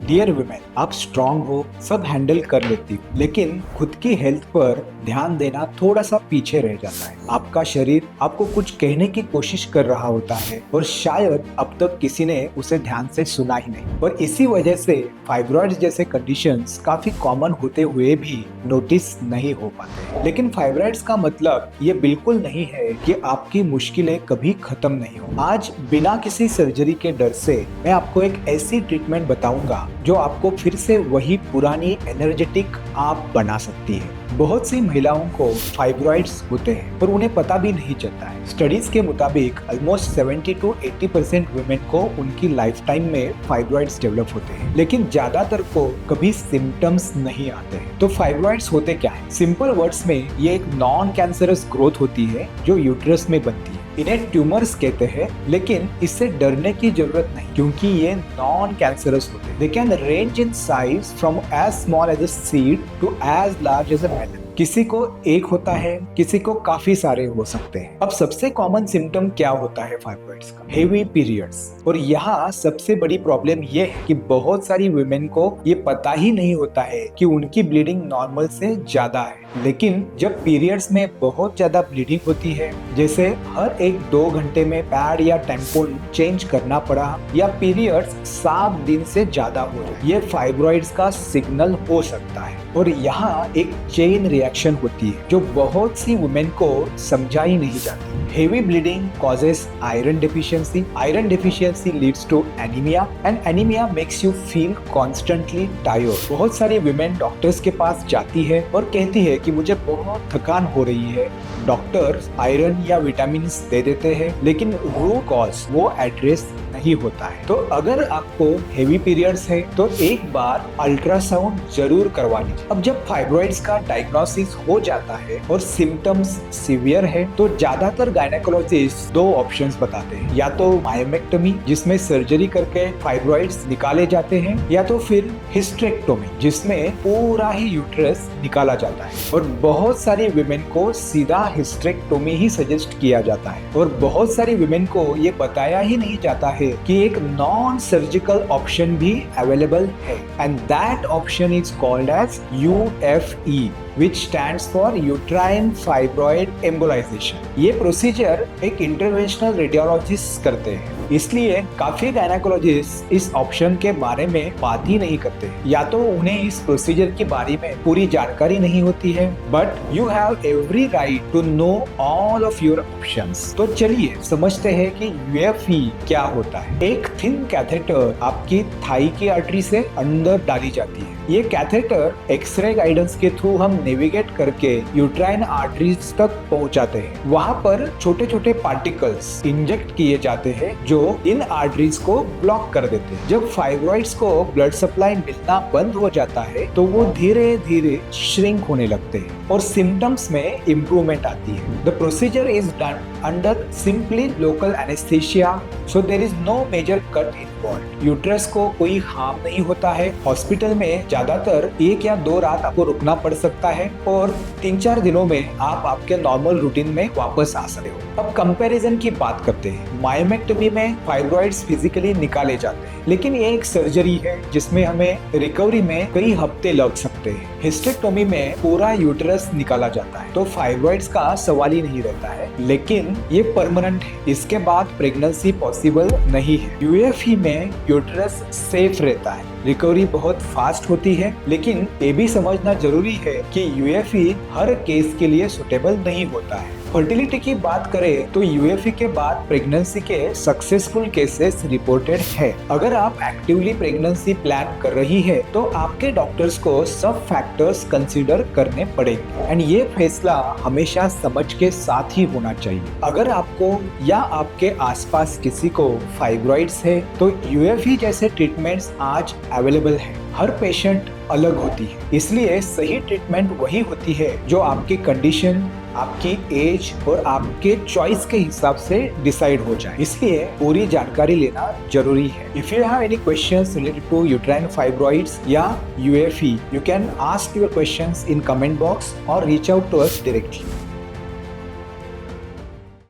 Dear women, आप strong हो, सब हैंडल कर लेती हो, लेकिन खुद की हेल्थ पर ध्यान देना थोड़ा सा पीछे रह जाता है। आपका शरीर आपको कुछ कहने की कोशिश कर रहा होता है और शायद अब तक किसी ने उसे ध्यान से सुना ही नहीं। और इसी वजह से फाइब्रॉइड्स जैसे कंडीशंस काफी कॉमन होते हुए भी नोटिस नहीं हो पाते। लेकिन फाइब्रॉइड्स का मतलब ये बिल्कुल नहीं है कि आपकी मुश्किलें कभी खत्म नहीं हो। आज बिना किसी सर्जरी के डर से मैं आपको एक ऐसी ट्रीटमेंट बताऊंगा जो आपको फिर से वही पुरानी एनर्जेटिक आप बना सकती है। बहुत सी महिलाओं को फाइब्रॉइड्स होते हैं पर उन्हें पता भी नहीं चलता है। स्टडीज के मुताबिक ऑलमोस्ट 70 to 80% वुमेन को उनकी लाइफ टाइम में फाइब्रॉइड्स डेवलप होते हैं, लेकिन ज्यादातर को कभी सिम्टम्स नहीं आते हैं। तो फाइब्रॉइड्स होते क्या है? सिंपल वर्ड्स में ये एक नॉन कैंसरस ग्रोथ होती है जो यूट्रस में बनती है। इन्हें ट्यूमर्स कहते हैं, लेकिन इससे डरने की जरूरत नहीं क्योंकि ये नॉन कैंसरस होते हैं। They can range in size from as small as a seed to as large as a melon. किसी को एक होता है, किसी को काफी सारे हो सकते हैं। अब सबसे कॉमन सिम्टम क्या होता है फाइब्रॉइड्स का? Heavy periods. और यहाँ सबसे बड़ी प्रॉब्लम ये है कि बहुत सारी वुमेन को ये पता ही नहीं होता है कि उनकी ब्लीडिंग नॉर्मल से ज्यादा है। लेकिन जब पीरियड्स में बहुत ज्यादा ब्लीडिंग होती है, जैसे हर 1-2 घंटे में पैड या टैम्पून चेंज करना पड़ा या पीरियड्स 7 दिन से ज्यादा हो रहे, ये फाइब्रॉइड्स का सिग्नल हो सकता है। और यहाँ एक चेन रिएक्शन होती है जो बहुत सी वुमेन को समझाई नहीं जाती। Heavy bleeding causes iron deficiency, iron deficiency leads to anaemia and anaemia makes you feel constantly tired. बहुत सारी वुमेन डॉक्टर्स के पास जाती है और कहती है कि मुझे बहुत थकान हो रही है। डॉक्टर आयरन या विटामिन दे देते हैं, लेकिन रूट कॉज वो एड्रेस नहीं होता है। तो अगर आपको हेवी पीरियड्स है तो एक बार अल्ट्रासाउंड जरूर करवा लीजिए। अब जब फाइब्रॉइड्स का डायग्नोसिस हो जाता है और सिम्टम्स सीवियर है तो ज्यादातर गायनेकोलॉजिस्ट 2 ऑप्शंस बताते हैं, या तो मायोमेक्टोमी जिसमें सर्जरी करके फाइब्रॉइड्स निकाले जाते हैं, या तो फिर हिस्टेरेक्टोमी जिसमें पूरा ही यूट्रस निकाला जाता है। और बहुत सारी वुमेन को सीधा हिस्टेरेक्टोमी ही सजेस्ट किया जाता है और बहुत सारी वुमेन को ये बताया ही नहीं जाता है कि एक नॉन सर्जिकल ऑप्शन भी अवेलेबल है, and that option is called as UFE which stands for Uterine Fibroid Embolization। ये प्रोसीजर एक इंटरवेंशनल रेडियोलॉजिस्ट करते हैं, इसलिए काफी गायनेकोलॉजिस्ट इस ऑप्शन के बारे में बात ही नहीं करते, या तो उन्हें इस प्रोसीजर के बारे में पूरी जानकारी नहीं होती है। But you have every right to know all of your options. तो चलिए समझते हैं कि UFE क्या होता है। एक थिन कैथेटर आपकी थाई की आर्टरी से अंदर डाली जाती है। ये कैथेटर एक्सरे गाइडेंस के थ्रू हम नेविगेट करके यूट्राइन आर्टरीज तक पहुंचाते हैं। वहां पर छोटे छोटे पार्टिकल्स इंजेक्ट किए जाते हैं जो इन आर्टरीज को ब्लॉक कर देते हैं। जब फाइब्रॉइड्स को ब्लड सप्लाई मिलना बंद हो जाता है तो वो धीरे धीरे श्रिंक होने लगते हैं और सिम्टम्स में इम्प्रूवमेंट आती है। The procedure is done under simply local anaesthesia, so there is no major cut involved. Uterus को कोई हार्म नहीं होता है। हॉस्पिटल में ज्यादातर 1 या 2 रात आपको रुकना पड़ सकता है और 3-4 दिनों में आप आपके नॉर्मल रूटीन में वापस आ सकते हो। अब कंपैरिजन की बात करते हैं। मायोमेक्टोमी में फाइब्रॉइड्स फिजिकली निकाले जाते हैं, लेकिन ये एक सर्जरी है जिसमें हमें रिकवरी में कई हफ्ते लग सकते हैं। हिस्टेरेक्टोमी में पूरा यूट्रस निकाला जाता है तो फाइब्रॉइड्स का सवाल ही नहीं रहता है, लेकिन ये परमानेंट है। इसके बाद प्रेगनेंसी पॉसिबल नहीं है। UFE में यूट्रस सेफ रहता है, रिकवरी बहुत फास्ट होती है, लेकिन ये भी समझना जरूरी है कि UFE हर केस के लिए सुटेबल नहीं होता है। फर्टिलिटी की बात करें तो UFE के बाद प्रेगनेंसी के सक्सेसफुल केसेस रिपोर्टेड है। अगर आप एक्टिवली प्रेगनेंसी प्लान कर रही है तो आपके डॉक्टर्स को सब फैक्टर्स कंसीडर करने पड़ेंगे, एंड ये फैसला हमेशा समझ के साथ ही होना चाहिए। अगर आपको या आपके आसपास किसी को फाइब्रॉइड्स है तो UFE जैसे ट्रीटमेंट्स आज अवेलेबल है। हर पेशेंट अलग होती है, इसलिए सही ट्रीटमेंट वही होती है जो आपकी कंडीशन, आपकी एज और आपके चॉइस के हिसाब से डिसाइड हो जाए। इसलिए पूरी जानकारी लेना जरूरी है। If you have any questions related to uterine fibroids या UFE, you can ask your questions in comment box or reach out to us directly.